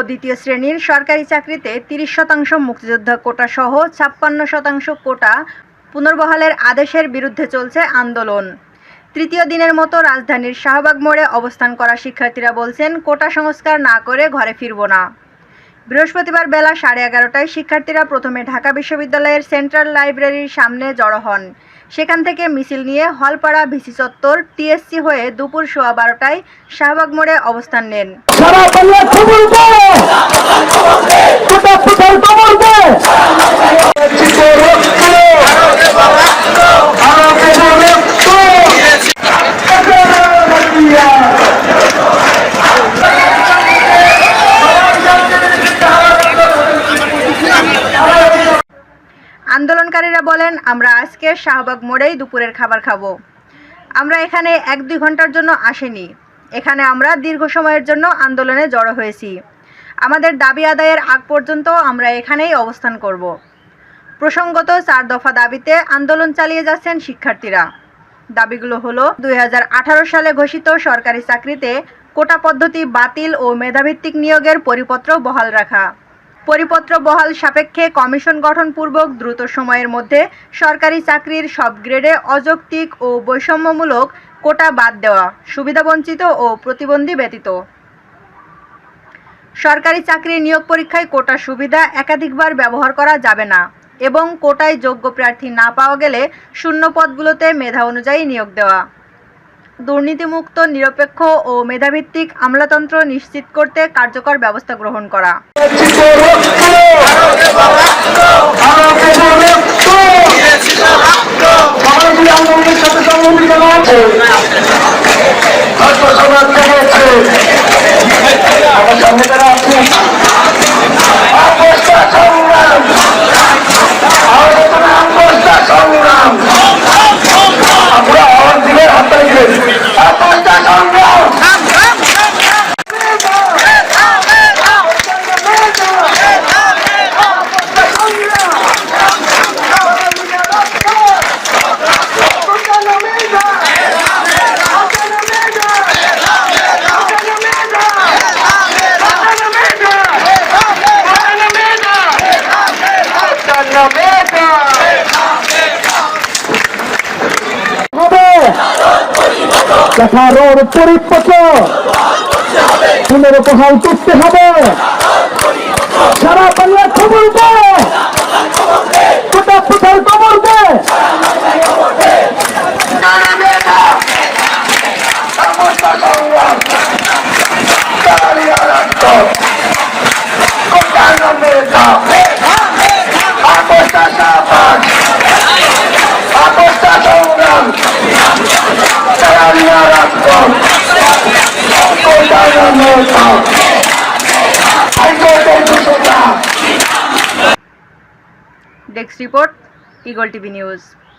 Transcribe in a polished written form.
দ্বিতীয় শ্রেণীর সরকারি চাকরিতে ৩০% মুক্তিযোদ্ধা কোটা সহ ৫৬% কোটা পুনর্বহালের আদেশের বিরুদ্ধে চলছে আন্দোলন। তৃতীয় দিনের মতো রাজধানীর শাহবাগ মোড়ে অবস্থান করা শিক্ষার্থীরা বলছেন, কোটা সংস্কার না করে ঘরে ফিরব না। বৃহস্পতিবার বেলা 11:30টায় শিক্ষার্থীরা প্রথমে ঢাকা বিশ্ববিদ্যালয়ের সেন্ট্রাল লাইব্রেরির সামনে জড়ো হন। সেখান থেকে মিছিল নিয়ে হলপাড়া, ভিসি চত্বর, টিএসসি হয়ে দুপুর 12:15টায় শাহবাগ মোড়ে অবস্থান নেন। আন্দোলনকারীরা বলেন, আমরা আজকে শাহবাগ মোড়েই দুপুরের খাবার খাবো। আমরা এখানে 1-2 ঘন্টার জন্য আসিনি। এখানে আমরা দীর্ঘ সময়ের জন্য আন্দোলনে জড়ো হয়েছি। আমাদের দাবি আদায়ের আগ পর্যন্ত আমরা এখানেই অবস্থান করব। প্রসঙ্গত 4 দফা দাবিতে আন্দোলন চালিয়ে যাচ্ছেন শিক্ষার্থীরা। দাবিগুলো হলো 2018 সালে ঘোষিত সরকারি চাকরিতে কোটা পদ্ধতি বাতিল ও মেধাভিত্তিক নিয়োগের পরিপত্র বহাল রাখা, পরিপত্র বহাল সাপেক্ষে কমিশন গঠনপূর্বক দ্রুত সময়ের মধ্যে সরকারি চাকরির সব গ্রেডে অযৌক্তিক ও বৈষম্যমূলক কোটা বাদ দেওয়া, সুবিধাবঞ্চিত ও প্রতিবন্ধী ব্যতীত। সরকারি চাকরির নিয়োগ পরীক্ষায় কোটা সুবিধা একাধিকবার ব্যবহার করা যাবে না এবং কোটায় যোগ্য প্রার্থী না পাওয়া গেলে শূন্য পদগুলোতে মেধা অনুযায়ী নিয়োগ দেওয়া। দুর্নীতিমুক্ত, নিরপেক্ষ ও মেধাভিত্তিক আমলাতন্ত্র নিশ্চিত করতে কার্যকর ব্যবস্থা গ্রহণ করা। লেখার পরিপক্ক পুনর্বহাল করতে হবে। সারা বাংলার খবর দে, কোটা কোথায় খবর দে। Desk report, Eagle TV news.